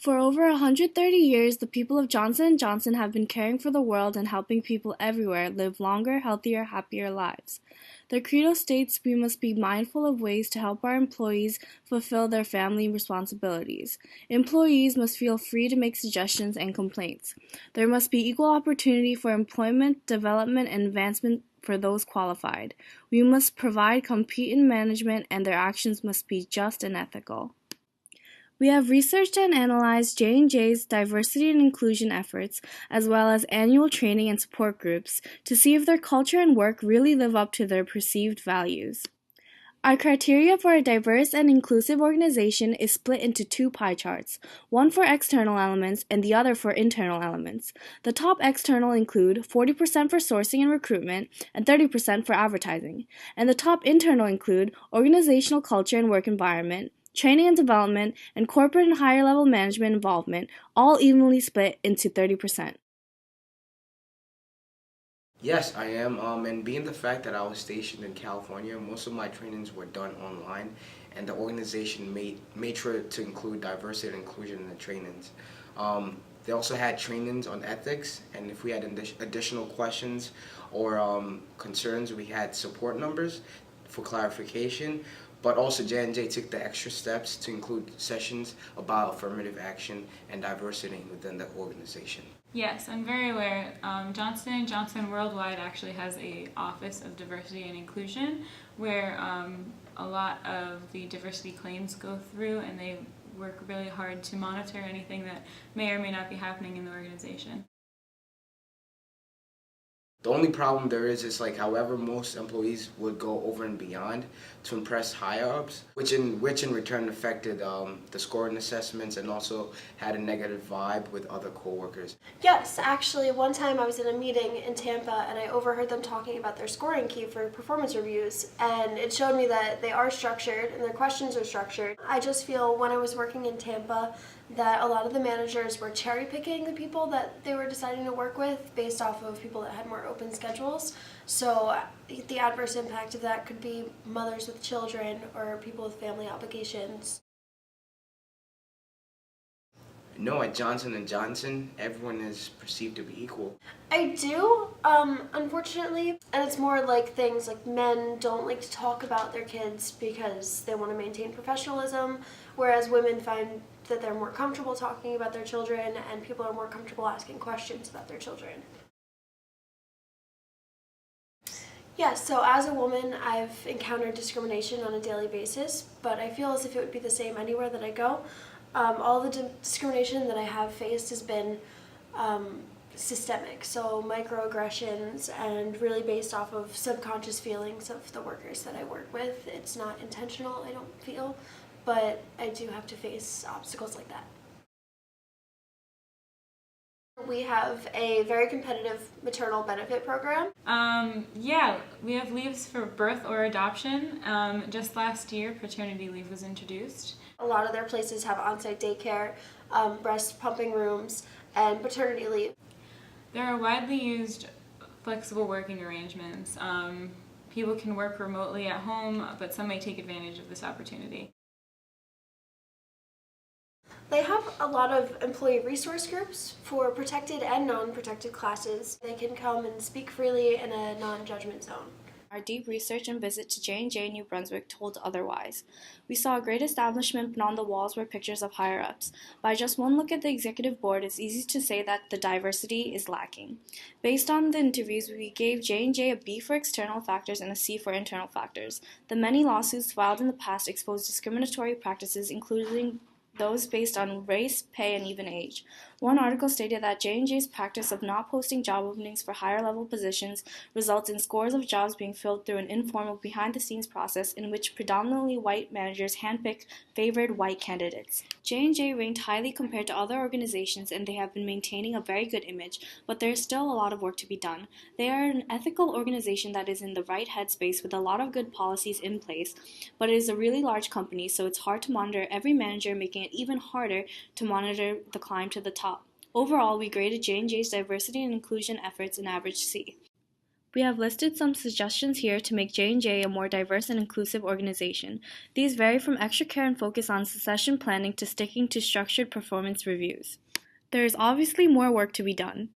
For over 130 years, the people of Johnson & Johnson have been caring for the world and helping people everywhere live longer, healthier, happier lives. Their credo states we must be mindful of ways to help our employees fulfill their family responsibilities. Employees must feel free to make suggestions and complaints. There must be equal opportunity for employment, development, and advancement for those qualified. We must provide competent management, and their actions must be just and ethical. We have researched and analyzed J&J's diversity and inclusion efforts, as well as annual training and support groups, to see if their culture and work really live up to their perceived values. Our criteria for a diverse and inclusive organization is split into two pie charts, one for external elements and the other for internal elements. The top external include 40% for sourcing and recruitment and 30% for advertising, and the top internal include organizational culture and work environment, training and development, and corporate and higher-level management involvement, all evenly split into 30%. Yes, I am. And being the fact that I was stationed in California, most of my trainings were done online, and the organization made sure to include diversity and inclusion in the trainings. They also had trainings on ethics, and if we had additional questions or concerns, we had support numbers for clarification. But also J&J took the extra steps to include sessions about affirmative action and diversity within the organization. Yes, I'm very aware. Johnson & Johnson Worldwide actually has an Office of Diversity and Inclusion where a lot of the diversity claims go through, and they work really hard to monitor anything that may or may not be happening in the organization. The only problem there is like however most employees would go over and beyond to impress higher-ups, which in return affected the scoring assessments and also had a negative vibe with other coworkers. Yes, actually one time I was in a meeting in Tampa and I overheard them talking about their scoring key for performance reviews, and it showed me that they are structured and their questions are structured. I just feel when I was working in Tampa that a lot of the managers were cherry picking the people that they were deciding to work with based off of people that had more open schedules. So the adverse impact of that could be mothers with children or people with family obligations. No, at Johnson & Johnson, everyone is perceived to be equal. I do, unfortunately, and it's more like things like men don't like to talk about their kids because they want to maintain professionalism, whereas women find that they're more comfortable talking about their children and people are more comfortable asking questions about their children. Yeah, so as a woman, I've encountered discrimination on a daily basis, but I feel as if it would be the same anywhere that I go. All the discrimination that I have faced has been systemic, so microaggressions and really based off of subconscious feelings of the workers that I work with. It's not intentional, I don't feel, but I do have to face obstacles like that. We have a very competitive maternal benefit program. Yeah, we have leaves for birth or adoption. Just last year, paternity leave was introduced. A lot of their places have on-site daycare, breast pumping rooms, and paternity leave. There are widely used flexible working arrangements. People can work remotely at home, but some may take advantage of this opportunity. They have a lot of employee resource groups for protected and non-protected classes. They can come and speak freely in a non-judgment zone. Our deep research and visit to J&J New Brunswick told otherwise. We saw a great establishment, but on the walls were pictures of higher-ups. By just one look at the executive board, it's easy to say that the diversity is lacking. Based on the interviews, we gave J&J a B for external factors and a C for internal factors. The many lawsuits filed in the past exposed discriminatory practices, including those based on race, pay, and even age. One article stated that J&J's practice of not posting job openings for higher-level positions results in scores of jobs being filled through an informal behind-the-scenes process in which predominantly white managers handpick favored white candidates. J&J ranked highly compared to other organizations, and they have been maintaining a very good image, but there is still a lot of work to be done. They are an ethical organization that is in the right headspace with a lot of good policies in place, but it is a really large company, so it's hard to monitor every manager, making it even harder to monitor the climb to the top. Overall, we graded J&J's diversity and inclusion efforts an average C. We have listed some suggestions here to make J&J a more diverse and inclusive organization. These vary from extra care and focus on succession planning to sticking to structured performance reviews. There is obviously more work to be done.